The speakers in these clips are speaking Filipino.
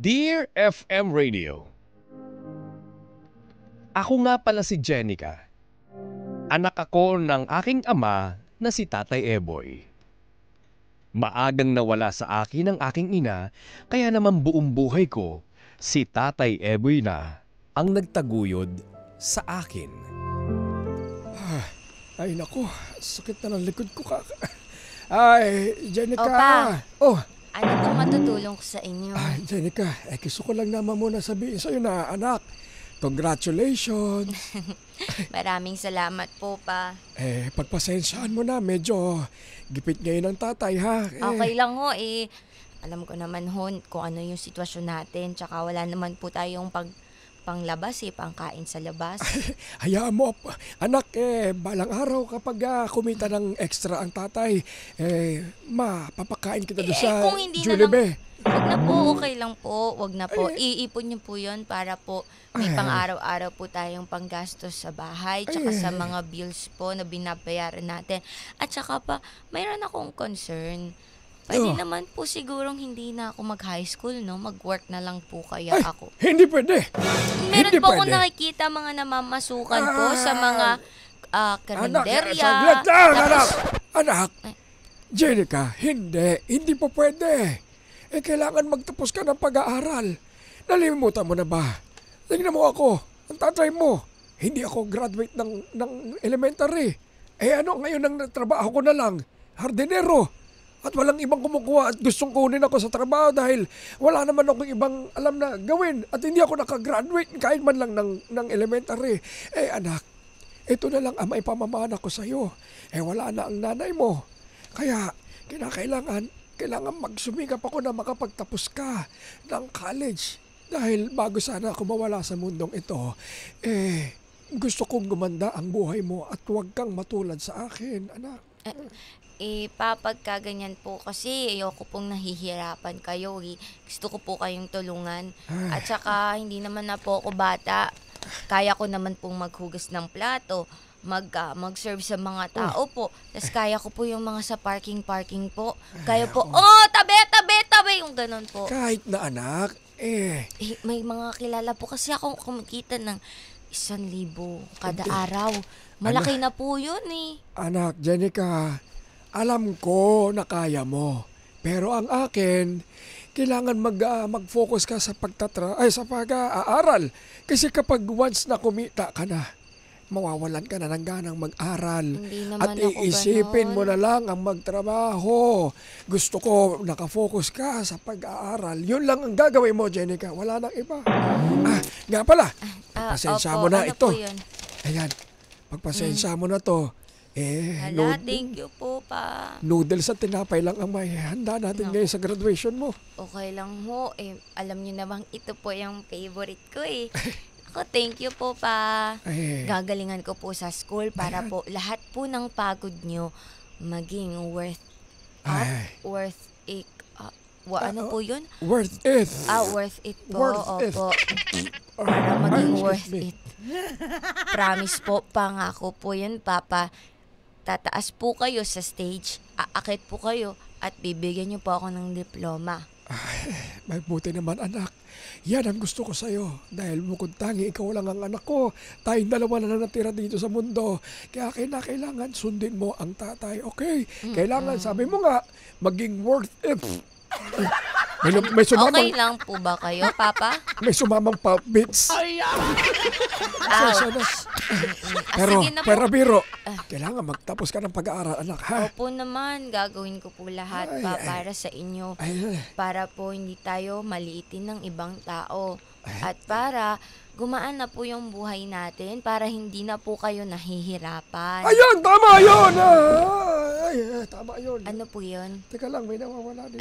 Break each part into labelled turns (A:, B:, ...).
A: Dear FM Radio, ako nga pala si Jenica. Anak ako ng aking ama na si Tatay Eboy. Maagang nawala sa akin ang aking ina, kaya naman buong buhay ko, si Tatay Eboy na ang nagtaguyod sa akin.
B: Ay nako, sakit na ng likod ko Ay, Jenica.
C: Opa.
B: Oh,
C: Ano pong matutulong ko sa inyo?
B: Jenica, gusto ko lang naman muna sabihin sa'yo na anak, congratulations.
C: Maraming salamat po pa.
B: Pagpasensyahan mo na, medyo gipit ngayon ng tatay ha.
C: Okay lang ho eh. Alam ko naman ho kung ano yung sitwasyon natin. Tsaka wala naman po tayong panglabas pangkain sa labas.
B: Hayaan mo, anak, balang araw kapag kumita ng extra ang tatay, mapapakain kita doon sa
C: Kung hindi na
B: Jollibee.
C: Wag na po, okay lang po. Wag na po. Iipon niyo po yun para po may pang-araw-araw po tayong panggastos sa bahay tsaka sa mga bills po na binabayaran natin. At tsaka pa, mayroon akong concern. Pwede naman po sigurong hindi na ako mag-high school, no? Mag-work na lang po kaya ako.
B: Hindi pwede.
C: Meron
B: Hindi
C: po akong
B: pwede.
C: nakikita mga namamasukan po sa mga karinderya.
B: Saglit lang, anak.
C: Tapos,
B: Anak,
C: Ay.
B: Jenica, hindi po pwede. Kailangan magtapos ka ng pag-aaral. Nalimutan mo na ba? Tingnan mo ako, ang tatay mo. Hindi ako graduate ng elementary. Ano ngayon ang trabaho ko na lang? Hardinero. At walang ibang kumukuha at gustong kunin ako sa trabaho dahil wala naman akong ibang alam na gawin. At hindi ako nakagraduate kahit man lang ng elementary. Anak, ito na lang ang maipamamana ko sa'yo. Wala na ang nanay mo. Kaya kailangan magsumikap ako na makapagtapos ka ng college. Dahil bago sana ako mawala sa mundong ito, gusto kong gumanda ang buhay mo at huwag kang matulad sa akin, anak.
C: pagka ganyan po kasi ayoko pong nahihirapan kayo. Gusto ko po kayong tulungan. At saka hindi naman na po ako bata. Kaya ko naman pong maghugas ng plato, mag-serve sa mga tao po. Tapos kaya ko po yung mga sa parking po. Kaya po, tabi, yung ganun po.
B: Kahit na anak,
C: May mga kilala po kasi akong kumikita ng 1,000 kada araw. Malaki na po yun
B: anak, Jenica, alam ko na kaya mo. Pero ang akin, kailangan mag-focus ka sa sa pag-aaral. Kasi kapag once na kumita ka na, mawawalan ka na ng ganang mag-aral.
C: Hindi naman
B: At
C: ako
B: iisipin
C: ganon.
B: mo na lang ang magtrabaho. Gusto ko nakafocus ka sa pag-aaral. Yun lang ang gagawin mo, Jenica. Wala nang iba. Nga pala, pasensya mo na
C: ano
B: ito.
C: po yun?
B: Ayan, pagpasensya mo na to.
C: Hala, thank you po pa.
B: Noodles at tinapay lang ang may handa natin ngayon sa graduation mo.
C: Okay lang ho. Alam niyo namang ito po yung favorite ko Ako, thank you po pa. Gagalingan ko po sa school para po lahat po ng pagod niyo maging worth it. Ano po yun?
B: Worth it.
C: Worth it po.
B: Worth it.
C: Opo. Para maging worth it. Promise po, pangako po yun, Papa. Tataas po kayo sa stage, aakit po kayo, at bibigyan niyo po ako ng diploma.
B: May buti naman, anak. Yan ang gusto ko sa'yo. Dahil bukod tangi, ikaw lang ang anak ko. Tayong dalawa na natira dito sa mundo. Kaya kailangan sundin mo ang tatay, okay? Kailangan, sabi mo nga, maging worth it. May sumamang,
C: Okay lang po ba kayo, Papa?
B: may sumamang pulp bits.
C: Ouch.
B: Pero,
C: Sige na po.
B: pero biro, kailangan magtapos ka ng pag-aaral, anak, ha?
C: Opo naman, gagawin ko po lahat para sa inyo. Para po hindi tayo maliitin ng ibang tao. At para gumaan na po yung buhay natin, para hindi na po kayo nahihirapan.
B: Ayun, tama yun! Tama yun.
C: Ano po yun?
B: Teka lang, may nawawala din.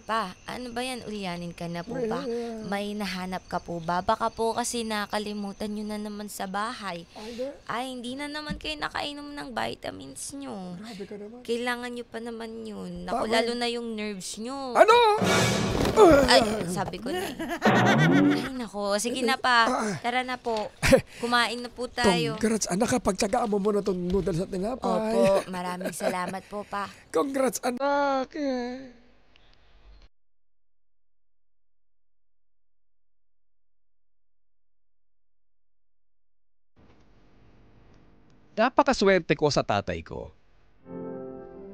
C: Pa, ano ba yan? Ulyanin ka na po ba? May nahanap ka po ba? Baka po kasi nakalimutan nyo na naman sa bahay. Hindi na naman kayo nakainom ng vitamins nyo.
B: Grabe ka naman.
C: Kailangan nyo pa naman yun. Naku, lalo na yung nerves nyo.
B: Ano?
C: Ay, sabi ko na Ay, nako. Sige na pa. Tara na po. Kumain na po tayo.
B: Congrats, anak, pagtsagaan mo muna itong noodles at tinapay.
C: Opo, maraming salamat po pa.
B: Congrats, anak.
A: Napakaswerte ko sa tatay ko.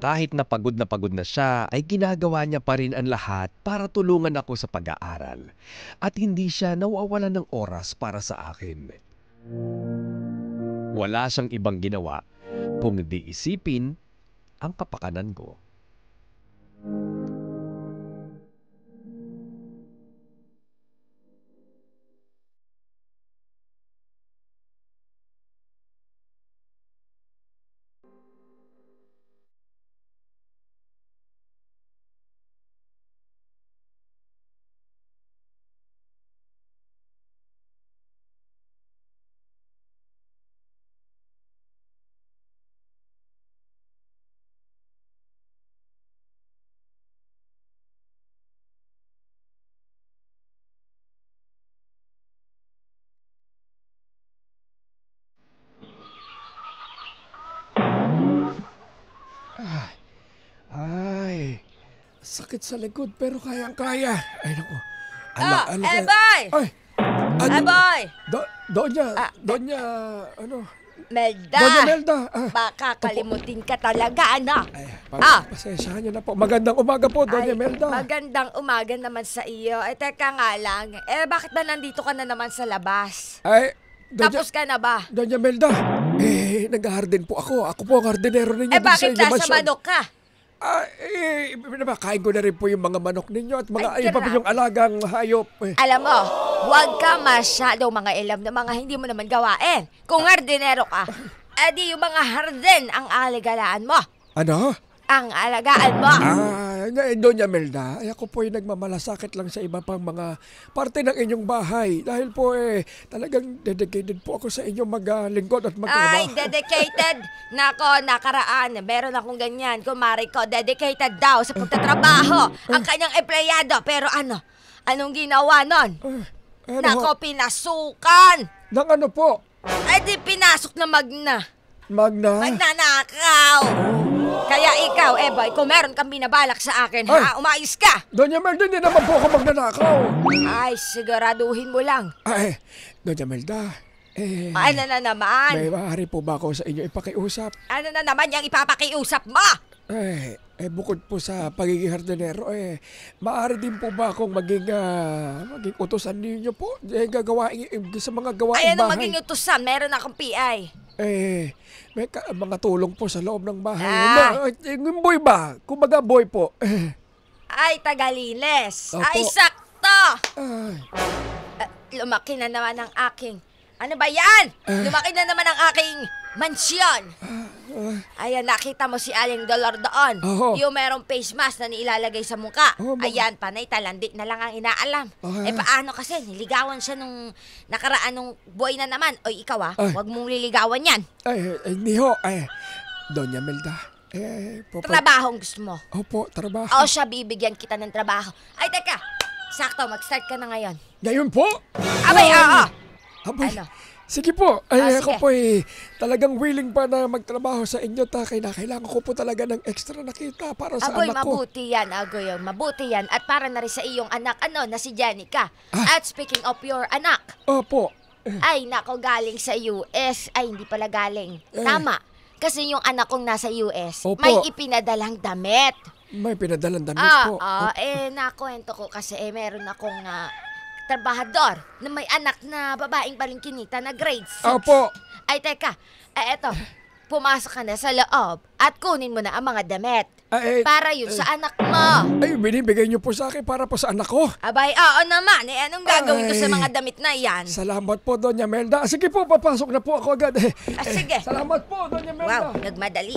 A: Kahit na pagod na siya, ay ginagawa niya pa rin ang lahat para tulungan ako sa pag-aaral. At hindi siya nawawalan ng oras para sa akin. Wala siyang ibang ginawa kung di isipin ang kapakanan ko.
B: Ay, sakit sa likod pero kayang-kaya. Ay, naku.
C: Eboy!
B: Ay, ano?
C: Eboy!
B: Donya,
C: Melda!
B: Donya Melda.
C: Baka kalimutin ka talaga, anak.
B: Ay,
C: Ah.
B: pasensyahan niyo na po. Magandang umaga po, Donya
C: Ay,
B: Melda.
C: magandang umaga naman sa iyo. Teka nga lang. Bakit ba nandito ka na naman sa labas?
B: Ay, Donya,
C: Tapos ka na ba?
B: Donya Melda. Nag-garden po ako. Ako po ang gardenero ninyo. dito
C: Bakit
B: sa inyong
C: nasa
B: mansyon.
C: manok ka?
B: Kain ko na rin po yung mga manok ninyo at mga
C: Ay,
B: iba pa yung alagang hayop.
C: Alam mo, huwag ka masyadong mga ilam na mga hindi mo naman gawain. Kung hardinero ka, di yung mga harden ang alagaan mo.
B: Ano?
C: Ang alagaan mo.
B: Doña Melda, ako po ay nagmamalasakit lang sa iba pang mga parte ng inyong bahay. Dahil po talagang dedicated po ako sa inyong maglingkod at magtrabaho.
C: Ay, dedicated. Nako, nakaraan. Meron akong ganyan. Kumari ko, dedicated daw sa pagtatrabaho. Ang kanyang empleyado. Pero anong ginawa nun? Nako, pinasukan.
B: Nang ano po?
C: Di pinasok na
B: Magna?
C: Magnanakaw. Kaya ikaw, boy, kung meron kang binabalak sa akin, umayos ka.
B: Doña Melda, hindi naman po ako magnanakaw.
C: Ay, siguraduhin mo lang.
B: Doña Melda,
C: Ano na naman?
B: may maaari po ba ako sa inyo ipakiusap?
C: Ano na naman yung ipapakiusap mo?
B: Bukod po sa pagiging hardinero, maaari din po ba akong maging utusan ninyo po? Gagawain sa mga gawain
C: Ay, ano
B: bahay.
C: maging utusan? Meron akong PI.
B: May mga tulong po sa loob ng bahay. Yung boy ba? Kumbaga boy po.
C: Ay, Tagaliles.
B: Opo.
C: Ay, sakto.
B: Ay,
C: Lumaki na naman ang aking... Ano ba yan? Lumaki na naman ang aking mansyon. Ayan, nakita mo si Aling Dolor doon.
B: Oo.
C: Yung merong face mask na nilalagay sa muka.
B: Oo,
C: Ayan, panay talandi na lang ang inaalam. Paano kasi? Niligawan siya nung nakaraan nung boy na naman. Oy, ikaw wag mong liligawan yan.
B: hindi ho. Doña Melda.
C: Trabahong gusto mo.
B: Opo, trabaho.
C: O siya, bibigyan kita ng trabaho. Ay, teka. Sakto, mag-start ka na ngayon.
B: Ngayon po?
C: Abay, oo.
B: Abay,
C: Ano?
B: sige po. Ako
C: sige.
B: po talagang willing pa na magtrabaho sa inyo. Kailangan ko po talaga ng extra na kita para sa
C: Agoy,
B: anak ko.
C: mabuti yan, Agoy. Mabuti yan. At para na rin sa iyong anak, na si Jenica. At speaking of your anak,
B: Opo.
C: ay, nako, galing sa US. Ay, hindi pala galing. Tama. Kasi yung anak kong nasa US,
B: Opo.
C: may ipinadalang damit.
B: May pinadalang damit po.
C: Nakwento ko kasi meron akong trabahador na may anak na babaeng balingkinita na grade 6.
B: Opo.
C: Ay, teka. Eto, pumasok ka na sa loob at kunin mo na ang mga damit. Para yun sa anak mo.
B: Binibigay niyo po sa akin para po sa anak ko.
C: Abay, oo naman. Anong gagawin ko sa
B: Ay.
C: mga damit na yan?
B: Salamat po, Doña Melda. Sige po, papasok na po ako agad.
C: Sige.
B: Salamat po, Doña Melda.
C: Wow, nagmadali.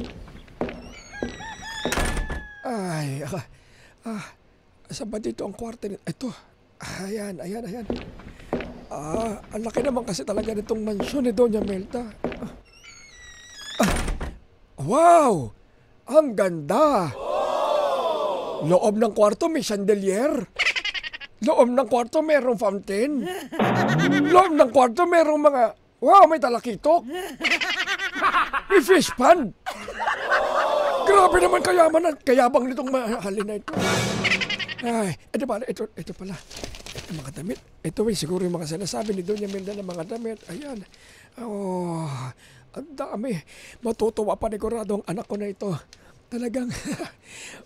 B: Ay, saan ba dito ang kwarto? Ito. Ayan. Ang laki naman kasi talaga nitong mansyon ni Doña Melda. Wow! Ang ganda! Loob ng kwarto may chandelier. Loob ng kwarto mayroong fountain. Loob ng kwarto mayroong mga... Wow, may talakitok. May fish pan. Grabe naman kayaman at kayabang nitong mahalin na ito. Ito pala. Ang mga damit. Ito siguro yung mga sinasabi ni Doña Melda ng mga damit. Ayan. Ang dami. Matutuwa panigurado ang anak ko na ito. Talagang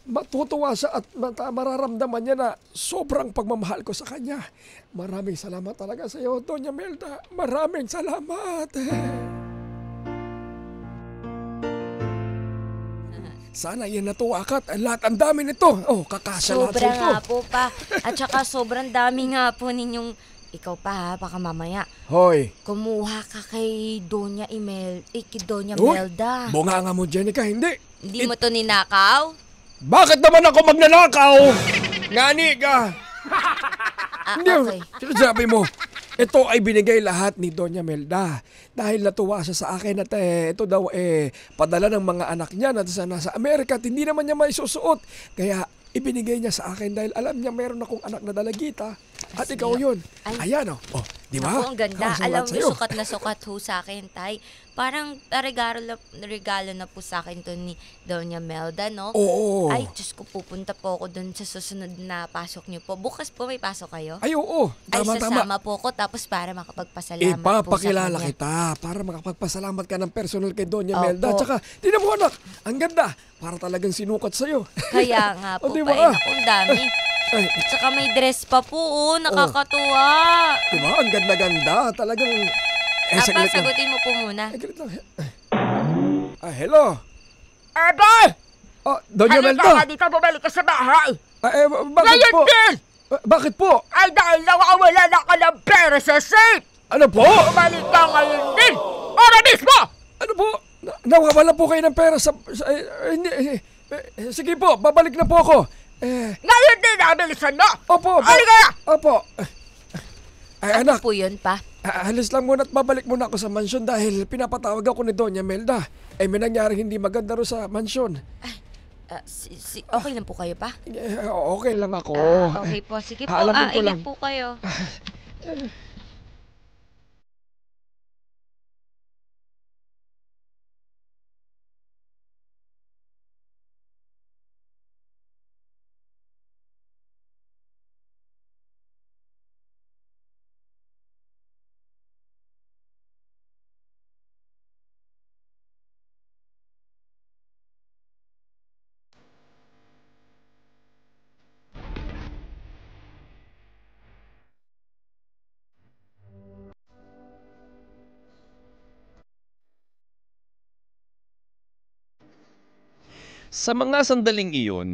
B: matutuwa siya at mararamdaman niya na sobrang pagmamahal ko sa kanya. Maraming salamat talaga sa iyo, Doña Melda. Maraming salamat. Sana yan natuwa ka at lahat ang dami nito. Oh, kakasya lahat
C: Sobra
B: sa ito.
C: nga po pa. At saka sobrang dami nga po ninyong, ikaw pa ha, baka mamaya,
B: Hoy,
C: kumuha ka kay kay Doña
B: Uy!
C: Melda.
B: bunga nga mo, Jenica, hindi.
C: Hindi mo to ninakaw?
B: Bakit naman ako magnanakaw? Ngani ka. Hindi,
C: Okay.
B: sinasabi mo. Ito ay binigay lahat ni Doña Melda dahil natuwa siya sa akin at ito daw padala ng mga anak niya na nasa Amerika at hindi naman niya may susuot. Kaya ibinigay niya sa akin dahil alam niya meron akong anak na dalagita at
C: Sige.
B: ikaw yun.
C: Ay.
B: Ayan o. Oh, di ba?
C: Naku, ang ganda.
B: Kakasya
C: Alam
B: lahat
C: niyo,
B: sa'yo.
C: sukat na sukat ho sa akin, Tay. Parang regalo na po sa akin to ni Doña Melda, no?
B: Oo.
C: Ay, Diyos ko, pupunta po ako dun sa susunod na pasok niyo po. Bukas po may pasok kayo?
B: Ay, oo.
C: Ay,
B: Tama.
C: sasama po ako tapos para makapagpasalamat po sa
B: Ipapakilala
C: kanya.
B: kita para makapagpasalamat ka ng personal kay Doña
C: Opo.
B: Melda. Tsaka, tinan mo anak, ang ganda. Para talagang sinukat sa'yo.
C: Kaya nga po,
B: O, di
C: pa,
B: ba?
C: naku, ang dami.
B: Ay,
C: At saka may dress pa po, nakakatuwa.
B: di ba? Ang ganda-ganda. Talagang,
C: Apa,
B: saglit lang.
C: sagutin mo po muna.
B: Saglit lang. Hello.
D: Aba!
B: Oh, Doña
D: Halika
B: Melda.
D: ka dito, bumalik ka sa bahay.
B: Bakit
D: Ngayon
B: po?
D: din!
B: Bakit po?
D: Ay dahil nawawala na ka ng pera sa safe!
B: Ano po?
D: Bumalik ka ngayon din! Ora mismo!
B: Ano po? Nawawala po kayo ng pera hindi, sige po, babalik na po ako.
D: Ngayon din, nabilisan mo!
B: Opo.
D: Halika na!
B: Opo. Ay,
C: Ano
B: anak,
C: po yun, pa?
B: alis lang muna at babalik muna ako sa mansyon dahil pinapatawag ako ni Doña Melda. May nangyaring hindi maganda ro sa mansyon.
C: Okay lang po kayo, pa?
B: Okay lang ako.
C: Okay po, sige po.
B: Aalamin ko lang.
C: Ingat po kayo.
A: Sa mga sandaling iyon,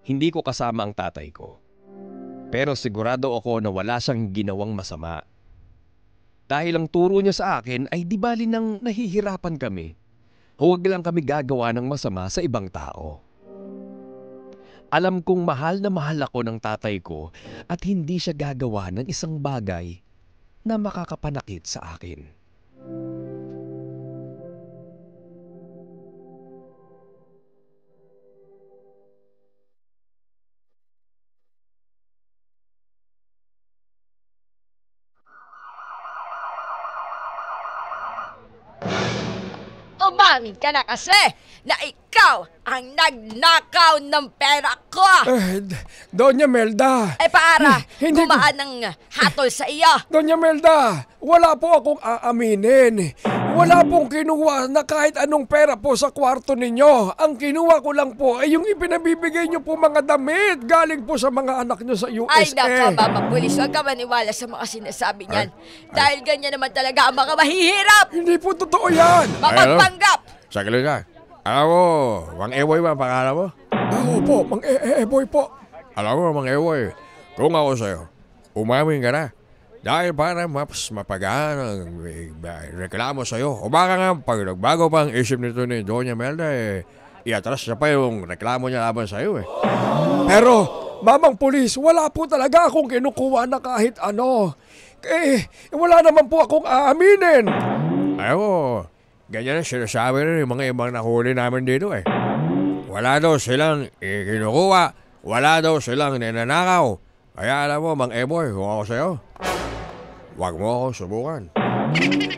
A: hindi ko kasama ang tatay ko. Pero sigurado ako na wala siyang ginawang masama. Dahil ang turo niya sa akin ay di bali nang nahihirapan kami. Huwag lang kami gagawa ng masama sa ibang tao. Alam kong mahal na mahal ako ng tatay ko at hindi siya gagawa ng isang bagay na makakapanakit sa akin.
D: Umamin ka na kasi na ikaw ang nagnakaw ng pera ko!
B: Doña Melda.
D: Para
B: hindi ko-
D: gumaan ng hatol sa iyo!
B: Doña Melda, wala po akong aaminin. Wala pong kinuha na kahit anong pera po sa kwarto ninyo. Ang kinuha ko lang po ay yung ipinabibigay nyo po mga damit galing po sa mga anak nyo sa USA.
D: Ay nako, Mama Pulis, huwag ka maniwala sa mga sinasabi niyan. Dahil ganyan naman talaga ang mga mahihirap!
B: Hindi po totoo yan.
D: Mapagpanggap!
E: Saglit ka. Alam mo, Mang Ewoy ba ang pangalan mo?
B: Opo, Mang Boy po.
E: Alam mo, Mang Ewoy, kung ako sa'yo, umamin ka na. Dahil para mas mapagaan ang reklamo sa'yo. O baka nga, pag nagbago pa ang isip nito ni Doña Melda, iatras siya pa yung reklamo niya laban sa'yo .
B: Pero, Mamang Pulis, wala po talaga akong kinukuha na kahit ano. Wala naman po akong aaminin.
E: Ayaw mo, ganyan ang sinasabi rin yung mga ibang nahuli namin dito . Wala daw silang kinukuha, wala daw silang ninanakaw. Kaya alam mo, Mang Eboy, kung ako sa'yo, huwag mo ako subukan.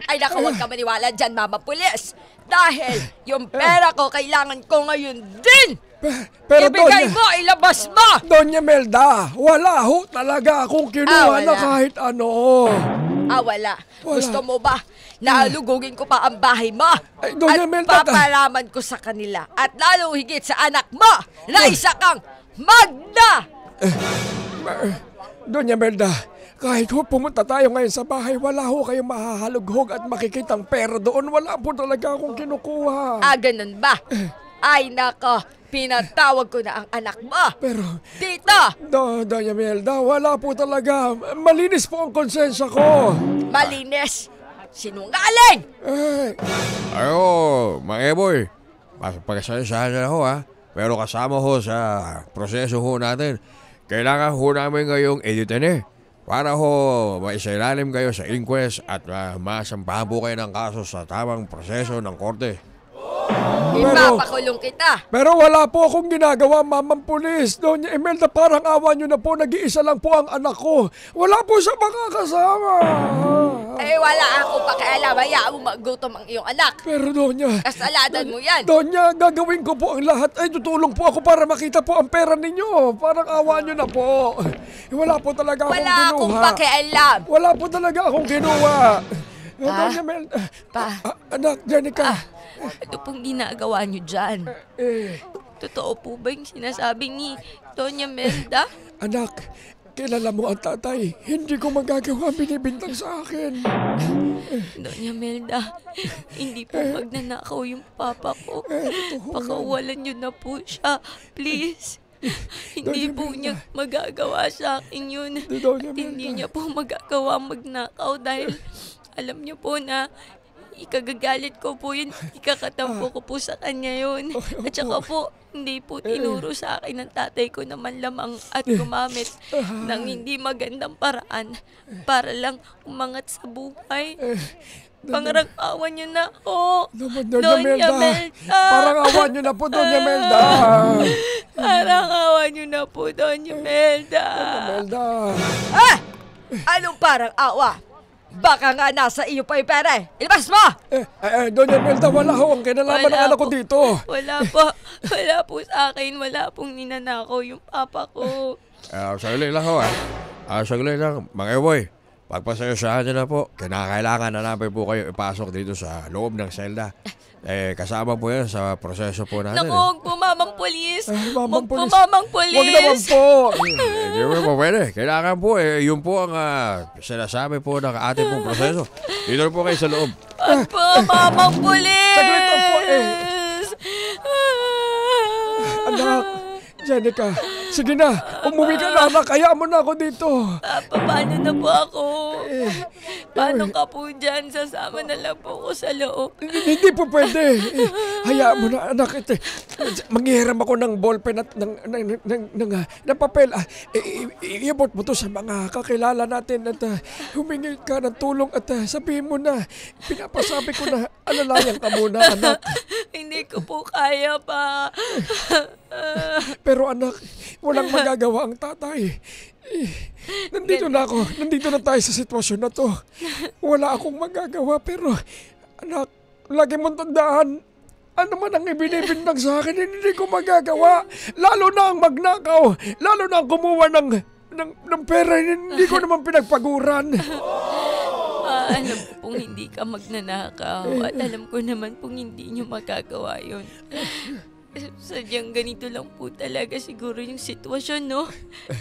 D: Ay naku, huwag ka maniwala dyan, Mama Pulis. Dahil yung pera ko kailangan ko ngayon din!
B: Pero
D: Ibigay mo, ilabas mo!
B: Doña Melda, wala ho talaga akong kinuha
D: wala.
B: na kahit ano.
D: Wala.
B: Wala.
D: Gusto mo ba na alugugin ko pa ang bahay mo?
B: Ay, Doña
D: At
B: Melda,
D: papalaman ko sa kanila at lalo higit sa anak mo na isa kang magna!
B: Doña Melda, kahit ho pumunta tayo ngayon sa bahay, wala ho kayong mahahalughog at makikitang pera doon. Wala po talaga akong kinukuha.
D: Ganun ba? Ay nako, pinatawag ko na ang anak mo.
B: Pero,
D: Dito!
B: Doña Melda, wala po talaga. Malinis po ang konsensya ko.
D: Malinis! Sinungaling!
B: Ay,
E: Ayo, Mang Eboy, pagkasayasahan na ho ha. Pero kasama ho sa proseso ho natin, kailangan ho namin ngayong editin para ho maisailalim kayo sa inquest at masampahan po kayo ng kaso sa tamang proseso ng korte.
D: Ipapakulong kita.
B: pero wala po akong ginagawa, Mamang Pulis. Doña Imelda, parang awa nyo na po. Nag-iisa lang po ang anak ko. Wala po siya makakasama.
D: Wala akong pakialam. Hayaan mo magutom ang iyong anak.
B: Pero Doña,
D: Kasalanan mo yan.
B: Doña, gagawin ko po ang lahat. Ay, tutulong po ako para makita po ang pera ninyo. Parang awa nyo na po. Wala po talaga akong
D: Wala akong
B: kinuha.
D: pakialam.
B: Wala po talaga akong kinuha. Doña Imelda, anak, Jenica.
C: Ano pong ginagawa niyo dyan? Totoo po ba yung sinasabi ni Doña Melda?
B: Anak, kilala mo ang tatay. Hindi ko magagawa binibintang sa akin.
C: Doña Melda, hindi po magnanakaw yung papa ko. Pakawalan niyo na po siya, please. Hindi po niya magagawa sa akin yun.
B: Doña
C: At hindi
B: Melda.
C: niya po magagawa magnakaw dahil alam niyo po na ikagagalit ko po yun, ikakatampo ko po sa kanya yun. At saka po, hindi po tinuro sa akin ng tatay ko na manlamang at gumamit ng hindi magandang paraan para lang umangat sa buhay. Pangarang-awan niyo na ako,
B: Doña Melda. Parang awa nyo na po, Doña Melda.
C: Parang-awan niyo na po, Doña Melda.
B: Melda.
D: Anong parang awa? Baka nga nasa iyo pa yung pera. Ilabas mo!
B: Doña Melda, wala ho ang kinalaman ng
C: Wala
B: anak ko
C: po.
B: dito.
C: Wala po sa akin, wala pong ninanakaw yung papa ko.
E: Saglit lang ho ha. Saglit lang, Mang Eboy. Pagpasayasahan niyo na po, kinakailangan na namin po kayo ipasok dito sa loob ng selda. Kasama po yan sa proseso po natin.
C: Naku, huwag po mamang polis.
B: Mamang
C: Huwag po
B: pulis.
C: mamang
B: Huwag naman
C: polis.
B: po.
E: Hindi po pwede. Kailangan po yun po ang sinasabi po ng ating pong proseso. Dito po kayo sa loob.
C: Huwag po mamang polis.
B: Saglit lang po, Anak, Jenica, sige na. Umuwi ka na, anak. Hayaan mo na ako dito.
C: Papa, paano na po ako? Paano ka po dyan? Sasama na lang po ako sa loob.
B: Hindi po pwede. Hayaan mo na, anak. Manghihiram ako ng ballpen at ng papel. Iabot mo to sa mga kakilala natin at humingi ka ng tulong at sabihin mo na pinapasabi ko na alalayan ka muna, anak.
C: Hindi ko po kaya pa.
B: Pero anak, walang magagawa ang tatay. Nandito na ako. Nandito na tayo sa sitwasyon na to. Wala akong magagawa pero anak, lagi mong tandaan, ano man ang ibinibintang sa akin, hindi ko magagawa. Lalo na ang magnakaw. Lalo na ang kumuha ng pera, hindi ko naman pinagpaguran.
C: Alam ko pong hindi ka magnanakaw at alam ko naman pong hindi nyo magagawa yun. Sadyang ganito lang po talaga siguro yung sitwasyon, no?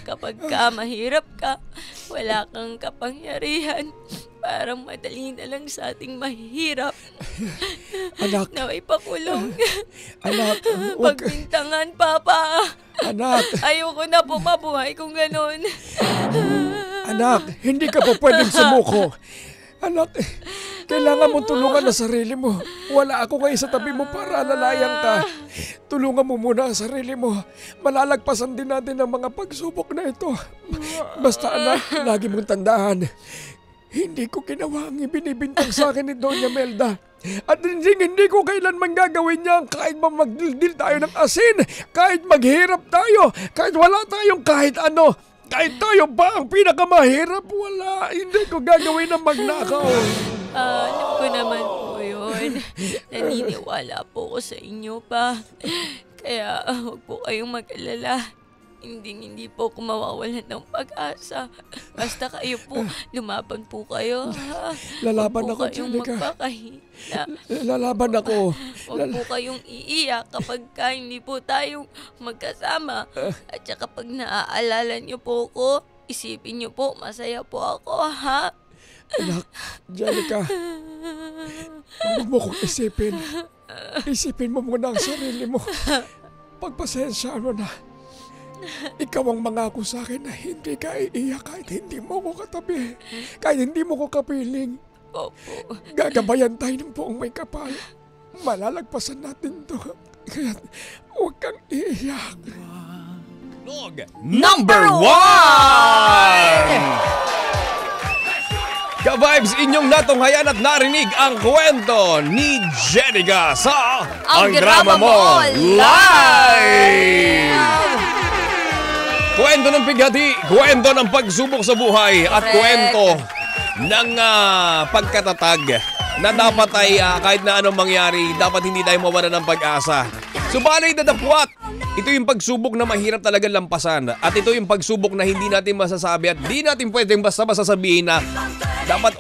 C: Kapag ka mahirap ka, wala kang kapangyarihan, parang madali na lang sa ating mahirap.
B: Anak.
C: Na may pakulong.
B: Anak, wag.
C: Pagbintangan, Papa.
B: Anak.
C: Ayoko na po mabuhay kung ganon.
B: Anak, hindi ka po pwedeng sumuko. Anak, kailangan mo tulungan ang sarili mo. Wala ako ngayon sa tabi mo para alalayan ka. Tulungan mo muna ang sarili mo. Malalagpasan din natin ang mga pagsubok na ito. Basta anak, lagi mong tandaan. Hindi ko ginawa ang ibinibintang sa akin ni Doña Melda. At hindi ko kailanman gagawin niya kahit magdildil tayo ng asin, kahit maghirap tayo, kahit wala tayong kahit ano. Kahit tayo ba ang pinakamahirap? Wala. Hindi ko gagawin ng magnakaw.
C: Alam ko naman po yun. Naniniwala po ko sa inyo pa. Kaya huwag po kayong mag-alala. hindi po ako mawawalan ng pag-asa. Basta kayo po, lumaban po kayo. Ha?
B: Lalaban
C: Huwag po
B: ako,
C: kayong
B: Jenica.
C: magpakahina.
B: Lalaban ako.
C: Huwag po kayong iiyak kapag hindi po tayong magkasama. At saka pag naaalala niyo po ko, isipin niyo po, masaya po ako, ha?
B: Anak, Jenica, huwag mo kong isipin. Isipin mo muna ang sarili mo. Pagpasensyaan mo na. Ikaw ang mangako sa akin na hindi ka iiyak kahit hindi mo ko katabi. Kahit hindi mo ko kapiling.
C: Opo.
B: Gagabayan tayo ng buong may kapal. Malalagpasan natin to. Kaya huwag kang iiyak.
A: Number 1! Ka-vibes, inyong natunghayan at narinig ang kwento ni Jenica sa
C: Ang Drama Mo
A: Live! Kwento ng pighati, kwento ng pagsubok sa buhay at
C: Correct.
A: kwento ng pagkatatag na dapat ay kahit na anong mangyari, dapat hindi tayo mawala ng pag-asa. Subalit datapwat, ito yung pagsubok na mahirap talaga lampasan at ito yung pagsubok na hindi natin masasabi at di natin pwedeng basta-basta sabihin na dapat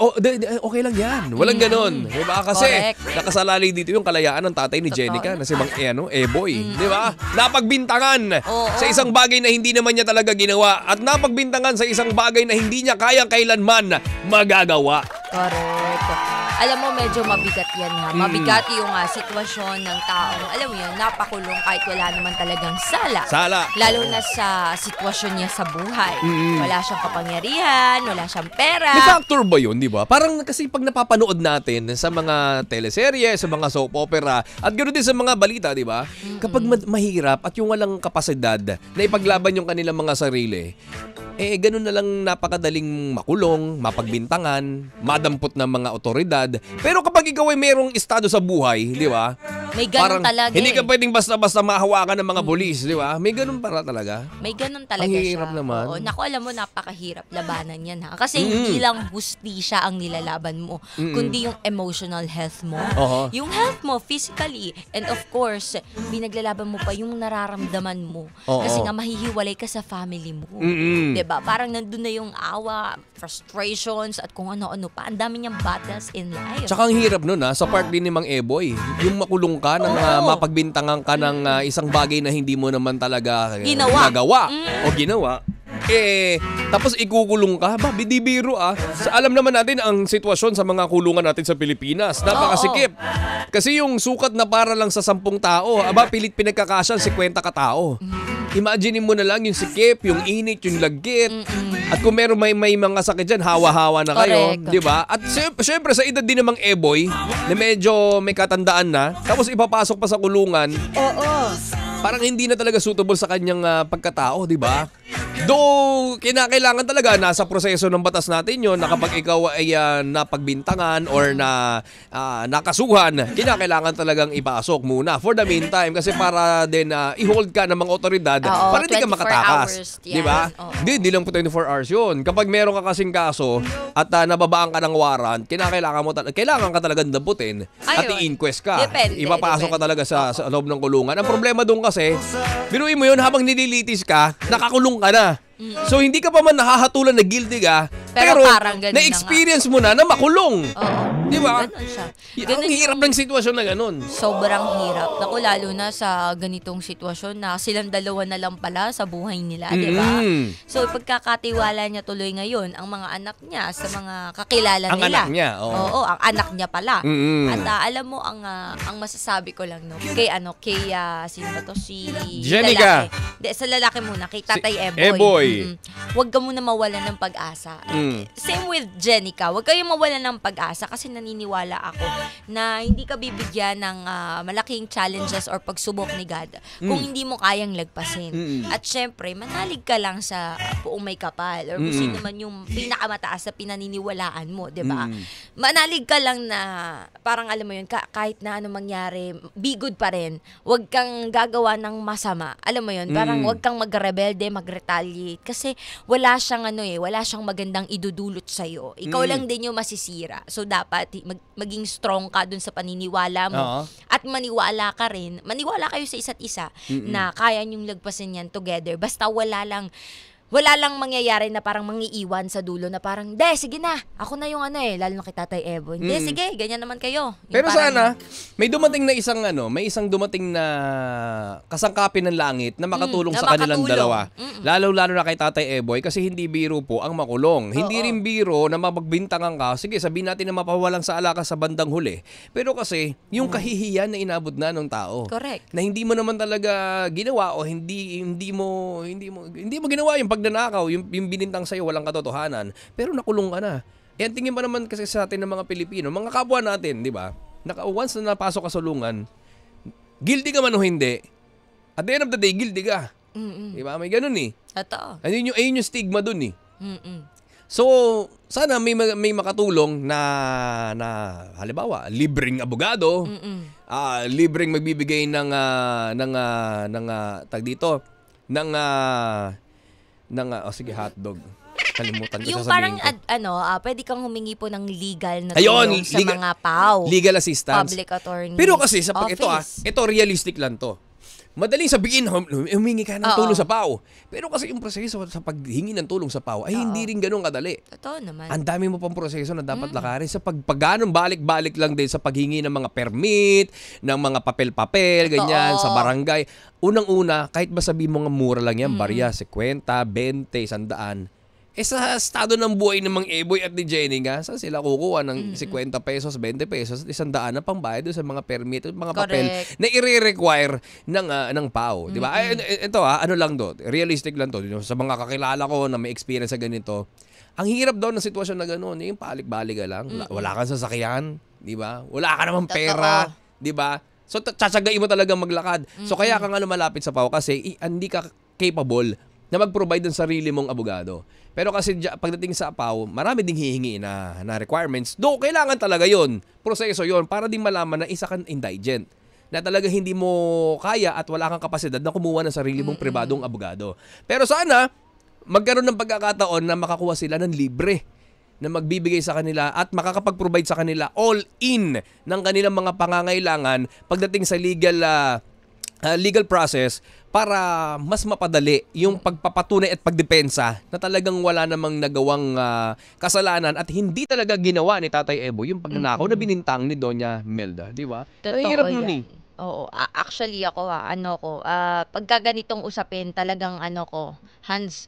A: okay lang yan. Walang ganon. Diba? Kasi
C: Correct.
A: nakasalalay dito yung kalayaan ng tatay ni
C: Totoo
A: Jenica na si
C: naman.
A: Mang Eboy. Diba? Napagbintangan
C: Oo.
A: sa isang bagay na hindi naman niya talaga ginawa at napagbintangan sa isang bagay na hindi niya kayang kailanman magagawa.
C: Correct. Alam mo, medyo mabigat yan ha. Mabigat yung sitwasyon ng taong, alam mo yun, napakulong kahit wala naman talagang sala.
A: Sala.
C: Lalo na sa sitwasyon niya sa buhay. Wala siyang kapangyarihan, wala siyang pera.
A: May factor ba yun, di ba? Parang kasi pag napapanood natin sa mga teleserye, sa mga soap opera, at ganoon din sa mga balita, di ba? Kapag mahirap at yung walang kapasidad na ipaglaban yung kanilang mga sarili, ganun na lang napakadaling makulong, mapagbintangan, madampot ng mga otoridad. Pero kapag ikaw ay merong estado sa buhay, di ba?
C: May ganun talaga
A: hindi ka
C: eh.
A: pwedeng basta-basta mahawakan ng mga pulis, di ba? May ganun para talaga.
C: May ganun talaga
A: Ang
C: siya.
A: hirap naman.
C: Oo. Naku, alam mo, napakahirap labanan yan ha. Kasi hindi lang hustisya ang nilalaban mo, kundi yung emotional health mo.
A: Oho.
C: Yung health mo, physically. And of course, pinaglalaban mo pa yung nararamdaman mo.
A: Oo.
C: Kasi nga mahihiwalay ka sa family mo.
A: Mm-mm.
C: Diba? Parang nandun na yung awa, frustrations, at kung ano-ano pa. Ang dami niyang battles in life.
A: Tsaka ang hirap nun sa part din ni Mang Eboy. Yung makulong ka, ng, mapagbintangan ka ng isang bagay na hindi mo naman talaga nagawa o ginawa. Tapos ikukulong ka, bidibiro Alam naman natin ang sitwasyon sa mga kulungan natin sa Pilipinas. Napakasikip. Kasi yung sukat na para lang sa 10 tao, pilit pinagkakasyan 50 katao. Imagine mo na lang yung sikip, yung init, yung lagkit. At kung meron may mga sakit dyan, hawa-hawa na kayo.
C: Correct.
A: Di ba? At syempre sa edad din namang Eboy, na medyo may katandaan na, tapos ipapasok pa sa kulungan, parang hindi na talaga suitable sa kanyang pagkatao, di ba? Though, kinakailangan talaga, nasa proseso ng batas natin yon na kapag ikaw ay napagbintangan or nakasuhan, kinakailangan talagang ipasok muna for the meantime kasi para din i-hold ka ng mga otoridad
C: Oo,
A: para hindi ka
C: 24
A: makatakas.
C: hours yan.
A: Di ba?
C: Oo.
A: Hindi lang po 24 hours yun. Kapag meron ka kasing kaso at nababaan ka ng warrant, kailangan ka talagang damputin at
C: Ayun.
A: i-inquest ka.
C: Depende,
A: Ipapasok ka
C: depende.
A: talaga sa loob ng kulungan. Ang problema doon kasi, biruin mo yun, habang nililitis ka, nakakulong ka na. So hindi ka pa man nahahatulan na guilty ka,
C: Pero
A: pero
C: parang ganun na
A: na-experience mo na makulong.
C: Oo.
A: Di ba?
C: Ganun siya.
A: Ang hirap ng sitwasyon na ganun.
C: Sobrang hirap. Naku, lalo na sa ganitong sitwasyon na silang dalawa na lang pala sa buhay nila, di ba? So, pagkakatiwala niya tuloy ngayon ang mga anak niya sa mga kakilala
A: Ang
C: nila.
A: anak niya, oo.
C: Oo, ang anak niya pala.
A: Mm-mm.
C: At alam mo, ang masasabi ko lang, no, kay sino ba to? Si
A: Jenica.
C: lalaki. Sa lalaki muna, kay Tatay Eboy.
A: Eboy.
C: Huwag ka muna mawalan ng pag-asa. Same with Jenica. Huwag kayong mawalan ng pag-asa kasi naniniwala ako na hindi ka bibigyan ng malaking challenges or pagsubok ni God kung hindi mo kayang lagpasin. At syempre, manalig ka lang sa buong may kapal or kung sino man yung pinakamataas na pinaniniwalaan mo, di ba? Manalig ka lang na parang alam mo yun, kahit na ano mangyari, be good pa rin. Huwag kang gagawa ng masama. Alam mo yun, parang huwag kang magrebelde, mag-retaliate kasi wala siyang wala siyang magandang idudulot sa'yo. Ikaw lang din yung masisira. So, dapat maging strong ka dun sa paniniwala mo.
A: Oo.
C: At maniwala ka rin, maniwala kayo sa isa't isa na kaya nyong lagpasin yan together. Basta wala lang mangyayari na parang mangiiwan sa dulo na parang, sige na, ako na yung lalo na kay Tatay Ebo. Sige, ganyan naman kayo. Yung
A: Pero
C: parang-
A: sana, may dumating na may isang dumating na kasangkapin ng langit na makatulong
C: na
A: sa kanilang
C: makatulong.
A: dalawa. Lalo na kay Tatay Eboy kasi hindi biro po ang makulong. Hindi rin biro na mapagbintangan ka. Sige, sabihin natin na mapawalang sa alaka sa bandang huli. Pero kasi, yung kahihiyan na inabot na ng tao.
C: Correct.
A: Na hindi mo naman talaga ginawa o hindi mo ginawa yung pagnanakaw, yung binintang sa'yo walang katotohanan, pero nakulong ka na. Yan tingin pa naman kasi sa atin ng mga Pilipino, mga kapwa natin, di ba? Once na napasok ka sa sulungan, guilty ka man o hindi, at the end of the day, guilty ka. Di ba? May ganun eh.
C: Totoo.
A: Ayun yung stigma dun eh.
C: Mm-mm.
A: So, sana may makatulong na halimbawa, libreng abogado, libreng magbibigay ng tag dito, sige, hotdog. Kalimutan ko
C: Yung
A: sasabihin
C: parang,
A: ko.
C: pwede kang humingi po ng legal na
A: Ayun,
C: tulong sa mga PAW.
A: Legal assistance.
C: Public attorney.
A: Pero kasi sa
C: office.
A: ito realistic lang to. Madaling sabihin, humingi ka ng
C: Oo.
A: tulong sa PAO. Pero kasi yung proseso sa paghingi ng tulong sa PAO ay hindi rin ganun kadali.
C: Totoo naman.
A: Ang dami mo pang proseso na dapat lakarin sa pagganong balik-balik lang din sa paghingi ng mga permit, ng mga papel-papel, ganyan, sa barangay. Unang-una, kahit ba sabihin mo nga mura lang yan, barya, 50, 20, 100. Sa estado ng buhay ng mga Eboy at ni Jenny nga, saan sila kukuha ng 50 pesos, 20 pesos at 100 na pangbayad doon sa mga permit at mga papel
C: Correct.
A: na i-require ng PAO. Di ba? Ito ano lang to, realistic lang to. Sa mga kakilala ko na may experience sa ganito, ang hirap daw ng sitwasyon na gano'n, yung palik-balik ka lang. Wala kang sasakyan, di ba? Wala ka namang pera, di ba? So, tsatsagain mo talaga maglakad. So, kaya ka nga lumalapit sa PAO kasi hindi ka capable na mag-provide ng sarili mong abogado. Pero kasi pagdating sa PAO, marami ding hihingi na requirements. Kailangan talaga yon, proseso yon para din malaman na isa kang indigent. Na talaga hindi mo kaya at wala kang kapasidad na kumuha ng sarili mong pribadong abogado. Pero sana, magkaroon ng pagkakataon na makakuha sila ng libre na magbibigay sa kanila at makakapag-provide sa kanila all-in ng kanilang mga pangangailangan pagdating sa legal process para mas mapadali yung pagpapatunay at pagdepensa na talagang wala namang nagawang kasalanan at hindi talaga ginawa ni Tatay Ebo yung pagnanakaw na binintang ni Doña Melda, di ba?
F: Totoo
A: Ang hirap
F: yan.
A: nun eh.
F: Oo, actually ako pagka ganitong usapin talagang hands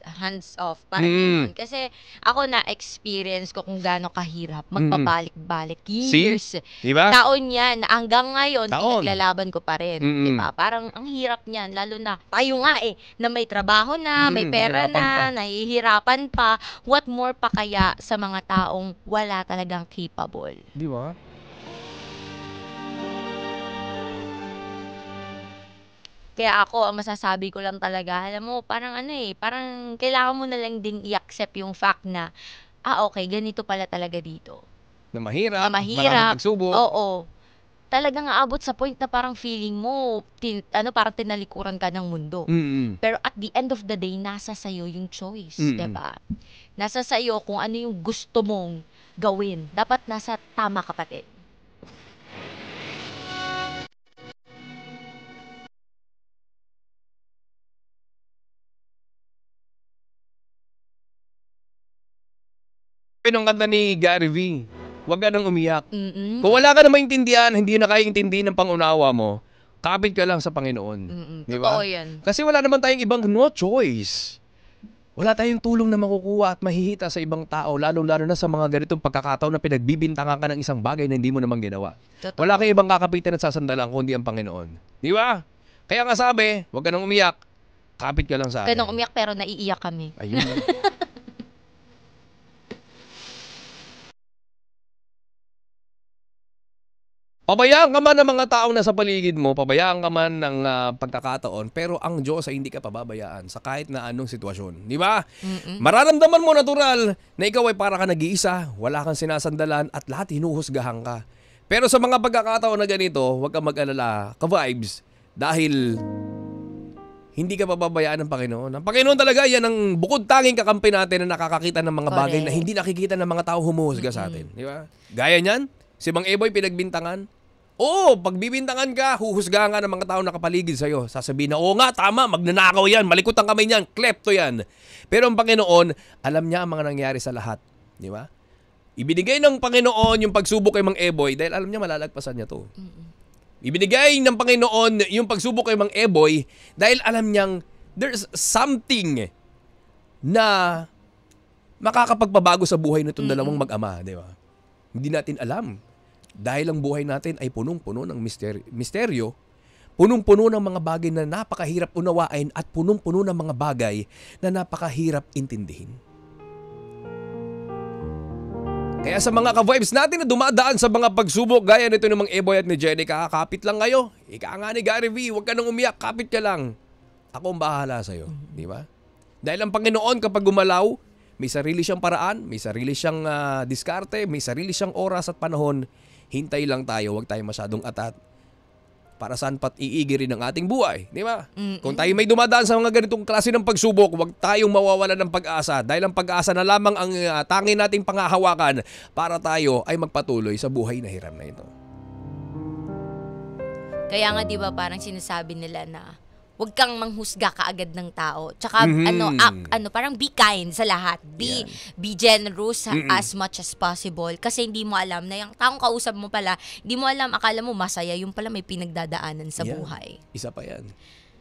F: off parang ganun. Kasi ako na experience ko kung gaano kahirap magpabalik-balik years.
A: Di ba?
F: Taon yan, hanggang ngayon
A: Taon.
F: pinaglalaban ko pa rin, di ba? Parang ang hirap niyan lalo na tayo nga na may trabaho na, may pera
A: nahihirapan
F: na, nahihirapan pa. What more pa kaya sa mga taong wala talagang capable?
A: Di ba?
F: Kaya ako, ang masasabi ko lang talaga, alam mo, parang parang kailangan mo na lang ding i-accept yung fact na, okay, ganito pala talaga dito.
A: Na mahirap,
F: Na mahirap.
A: maraming pagsubok.
F: Oo. Talagang aabot sa point na parang feeling mo, parang tinalikuran ka ng mundo. Pero at the end of the day, nasa sayo yung choice, diba? Nasa sayo kung ano yung gusto mong gawin. Dapat nasa tama kapatid.
A: Pinong kanta ni Gary V. Huwag ka nang umiyak.
F: Mm-mm.
A: Kung wala ka na maintindihan, hindi na kaiintindi ng pangunawa mo, kapit ka lang sa Panginoon. Di ba?
F: Totoo yan.
A: Kasi wala naman tayong ibang no choice. Wala tayong tulong na makukuha at mahihita sa ibang tao, lalo-lalo na sa mga ganitong pagkakataon na pinagbibintangan ka ng isang bagay na hindi mo naman ginawa.
F: Totoo.
A: Wala kang ibang kakapitan at sasandalan kundi ang Panginoon. Di ba? Kaya nga sabi, huwag ka nang umiyak. Kapit ka lang sa akin.
F: Ganong umiyak pero naiiyak kami.
A: Ayun. Pabayaan ka man ng mga taong nasa paligid mo, pabayaan ka man ng pagkakataon, pero ang Diyos ay hindi ka pababayaan sa kahit na anong sitwasyon. Di ba? Mararamdaman mo natural na ikaw ay para ka nag-iisa, wala kang sinasandalan at lahat hinuhusgahan ka. Pero sa mga pagkakataon na ganito, huwag kang mag-alala, ka-vibes, dahil hindi ka pababayaan ng Panginoon. Ang Panginoon talaga, yan ang bukod tanging kakampi natin na nakakakita ng mga bagay
F: Correct.
A: na hindi nakikita ng mga tao humuhusga sa atin. Di ba? Gaya niyan,
E: Si Mang Eboy pinagbintangan? Oo, pagbibintangan ka, huhusgahan ka ng mga tao nakapaligid sa'yo. Sasabihin na, oo nga, tama, magnanakaw yan, malikot ang kamay niyan, klepto yan. Pero ang Panginoon, alam niya ang mga nangyari sa lahat. Di ba? Ibinigay ng Panginoon yung pagsubok kay Mang Eboy dahil alam niya malalagpasan niya to. Ibinigay ng Panginoon yung pagsubok kay Mang Eboy dahil alam niyang there's something na makakapagpabago sa buhay nitong dalawang mag-ama, di ba? Hindi natin alam. Dahil ang buhay natin ay punong-puno ng misteryo, punong-puno ng mga bagay na napakahirap unawain at punong-puno ng mga bagay na napakahirap intindihin. Kaya sa mga ka-vibes natin na dumadaan sa mga pagsubok gaya nito ng mga Eboy at ni Jenica, kapit lang kayo. Ika nga ni Gary V, huwag ka nang umiyak, kapit ka lang. Ako ang bahala sa'yo, di ba? Dahil ang Panginoon kapag gumalaw, may sarili siyang paraan, may sarili siyang diskarte, may sarili siyang oras at panahon. Hintay lang tayo, huwag tayo masyadong atat. Para saan pat iigi rin ang ating buhay, di ba? Kung tayo may dumadaan sa mga ganitong klase ng pagsubok, huwag tayong mawawalan ng pag-asa dahil ang pag-asa na lamang ang tanging nating pangahawakan para tayo ay magpatuloy sa buhay na hiram na ito.
C: Kaya nga 'di ba parang sinasabi nila na huwag kang manghusga kaagad ng tao. Tsaka parang be kind sa lahat. Be generous as much as possible kasi hindi mo alam na yung taong kausap mo pala, hindi mo alam, akala mo masaya, yung pala may pinagdadaanan sa buhay.
E: Isa pa yan.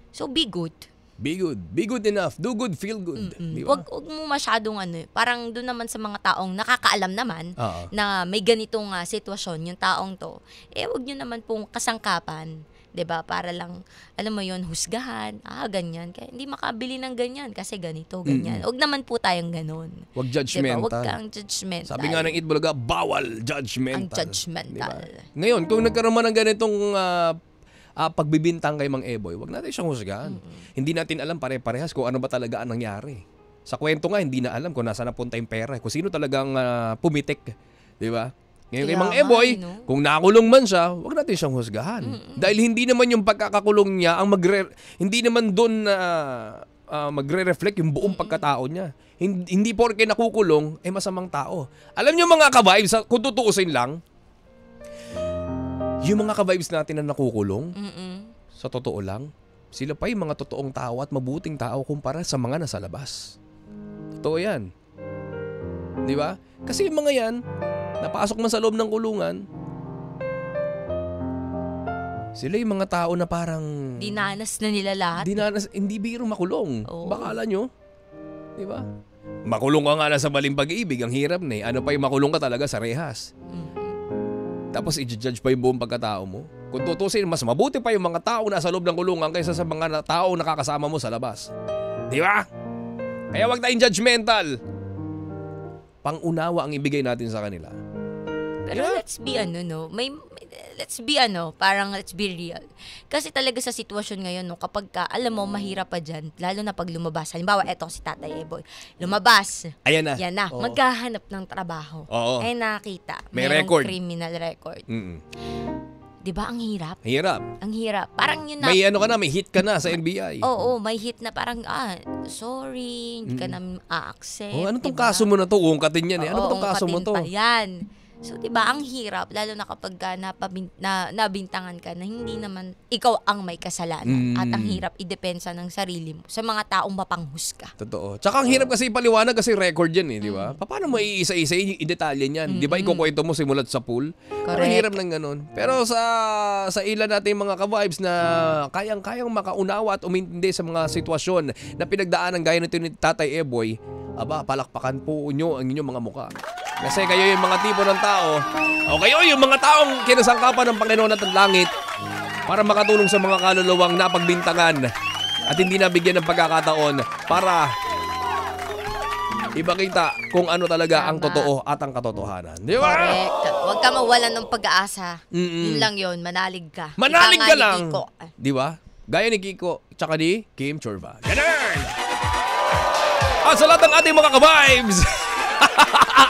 C: So be good.
E: Be good. Be good enough. Do good, feel good. Di ba?
C: Wag mo masyadong parang doon naman sa mga taong nakakaalam naman na may ganitong sitwasyon yung taong to. Wag nyo naman pong kasangkapan. 'Di ba? Para lang, alam mo 'yon, husgahan, ganyan. Kaya hindi makabili ng ganyan kasi ganito, ganyan. Huwag naman po tayong ganun.
E: Huwag judgmental.
C: Diba? Huwag kang judgmental.
E: Sabi nga ng Itbulaga, bawal judgmental.
C: Ang judgmental.
E: Diba? Ngayon, kung nagkaroon man ng ganitong pagbibintang kay Mang Eboy, huwag natin siyang husgahan. Hindi natin alam pare-parehas kung ano ba talaga ang nangyari. Sa kwento nga, hindi na alam kung nasa napunta yung pera. Kung sino talagang pumitik. Di ba? Ngayon kay Mang Eboy, kung nakulong man siya, huwag natin siyang husgahan. Dahil hindi naman yung pagkakakulong niya, hindi naman doon magre-reflect yung buong pagkatao niya. Hindi porke nakukulong, masamang tao. Alam niyo mga ka-vibes, kung tutuusin lang, yung mga ka-vibes natin na nakukulong, sa totoo lang, sila pa yung mga totoong tao at mabuting tao kumpara sa mga nasa labas. Totoo yan. Di ba? Kasi yung mga yan, napasok man sa loob ng kulungan, sila yung mga tao na parang
C: dinanas na nila lahat.
E: Hindi biro makulong.
C: Oo.
E: Baka alam nyo. Di ba? Makulong ka nga na sa maling pag-ibig, ang hirap na eh. Ano pa yung makulong ka talaga sa rehas. Tapos i-judge pa yung buong pagkatao mo. Kung tutusin, mas mabuti pa yung mga tao nasa loob ng kulungan kaysa sa mga tao nakakasama mo sa labas. Di ba? Kaya wag tayong judgmental. Pang-unawa ang ibigay natin sa kanila.
C: Pero let's be let's be real. Kasi talaga sa sitwasyon ngayon, kapag alam mo, mahirap pa dyan, lalo na pag lumabas. Halimbawa, eto si Tatay Eboy. Lumabas.
E: Ayan na.
C: Yan na.
E: Oo.
C: Maghahanap ng trabaho.
E: Oo.
C: Nakita.
E: May
C: Merong
E: record.
C: Criminal record. Diba ang hirap?
E: Hirap.
C: Ang hirap. Parang yun na.
E: May hit ka na sa NBI.
C: Oo, may hit na parang, sorry, hindi ka namin a-accept.
E: Ano tong
C: diba?
E: kaso mo na to? Uungkatin yan eh. Ano ba tong kaso mo to?
C: Ungkatin pa yan. So, diba, ang hirap, lalo na kapag nabintangan ka na hindi naman ikaw ang may kasalanan. At ang hirap idepensa ng sarili mo sa mga taong mapanghusga.
E: Totoo. Tsaka ang hirap kasi ipaliwanag kasi record yan eh, di ba? Paano mo iisa-isa yung i-detalye niyan? Di ba ikukwento mo simulat sa pool? Ang hirap ng ganun. Pero sa ilan natin mga ka-vibes na kayang-kayang makaunawa at umintindi sa mga sitwasyon na pinagdaanan gaya nito ni Tatay Eboy, palakpakan po nyo ang inyong mga muka. Kasi kayo yung mga tipo ng tao, o kayo yung mga taong kinasangkapan ng Panginoon at ng langit para makatulong sa mga kaluluwang napagbintangan at hindi nabigyan ng pagkakataon para ipakita kung ano talaga ang totoo at ang katotohanan. Di ba?
C: Correct. Huwag ka mawalan ng pag-aasa. Yun lang yun, manalig ka.
E: Manalig
C: Ika
E: ka
C: nga ni
E: lang.
C: Kiko.
E: Di ba? Gaya ni Kiko, tsaka ni Kim Chorva. Ganun! At sa lahat ng ating mga ka-vibes,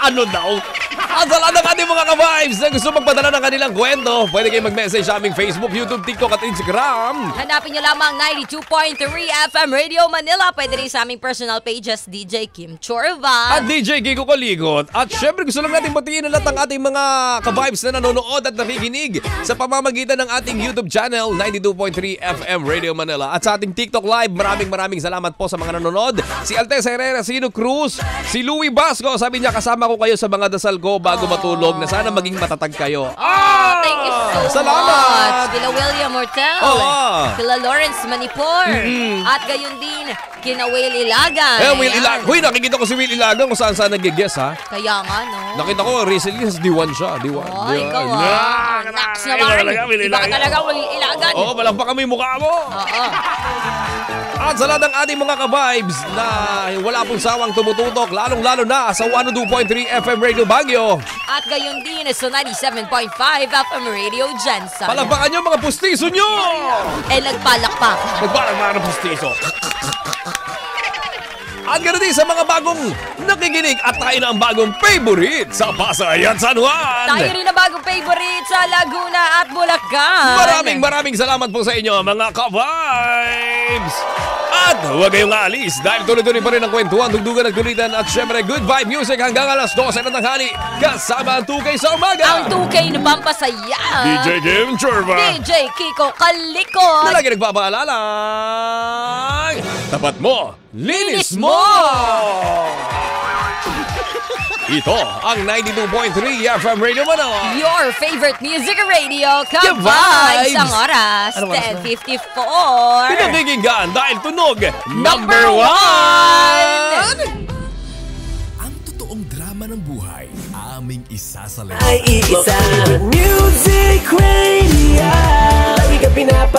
E: ano daw? At sa lahat ng ating mga
A: ka-vibes na gusto magpadala ng kanilang kwento, pwede kayong mag-message sa aming Facebook, YouTube, TikTok at Instagram.
D: Hanapin nyo lamang 92.3 FM Radio Manila. Pwede rin sa aming personal pages, DJ Kim Chorva.
A: At DJ Kiko Kaligot. At syempre gusto lang natin batiin na lahat ng ating mga ka-vibes na nanonood at nakikinig sa pamamagitan ng ating YouTube channel, 92.3 FM Radio Manila. At sa ating TikTok Live, maraming salamat po sa mga nanonood. Si Altesa Herrera, Sino Cruz, si Louie Basco, sabi niya kasama ko kayo sa mga dasal ko bago matulog na sana maging matatag kayo.
D: Thank you so
A: Salamat!
D: much. Kila William Mortel. Kila Lawrence Manipor. At gayon din, kina Will Ilagan.
A: Will Ilagan. Huy, nakikita ko si Will Ilagan kung saan nag-guess ha.
D: Kaya nga, no?
A: Nakita ko recently sa D1 siya. D1.
D: Ikaw Nax naman. Iba ka talaga, Will Ilagan.
A: Oo, malagpa kami mukha mo.
D: Oo.
A: At sa lahat ng ating mga ka-vibes na wala pong sawang tumututok, lalong-lalo na sa 102.3 FM Radio Baguio.
D: At gayon din sa 97.5 FM Radio Jensen.
A: Palakpakan nyo mga pustiso nyo!
D: Nagpalakpak.
A: Nagpalakpak ng pustiso. At ganoon din sa mga bagong nakikinig at tayo na ang bagong favorite sa Pasay at San Juan.
D: Tayo rin na bagong favorite sa Laguna at Bulacan.
A: Maraming salamat po sa inyo mga ka-vibes. At huwag kayong aalis dahil tuloy-tuloy pa rin ang kwentuhan, dugdugan at kulitan at syempre good vibe music hanggang alas 12 ng tanghali kasama ang 2K sa umaga.
D: Ang 2K na pampasaya.
A: DJ Kim Chorva.
D: DJ Kiko Kalikot.
A: Na lagi nagpapaalala. Tapat mo, linis mo! Ito ang 92.3 FM Radio Manila.
D: Your favorite music radio,
A: Ka-vibes.
D: ka-vibes. Ang oras,
A: Ano oras na?
D: 10:54.
A: Pinakikinggan dahil tunog
D: Number 1!
G: Ang totoong drama ng buhay, aming isasalin.
H: Ay iisa music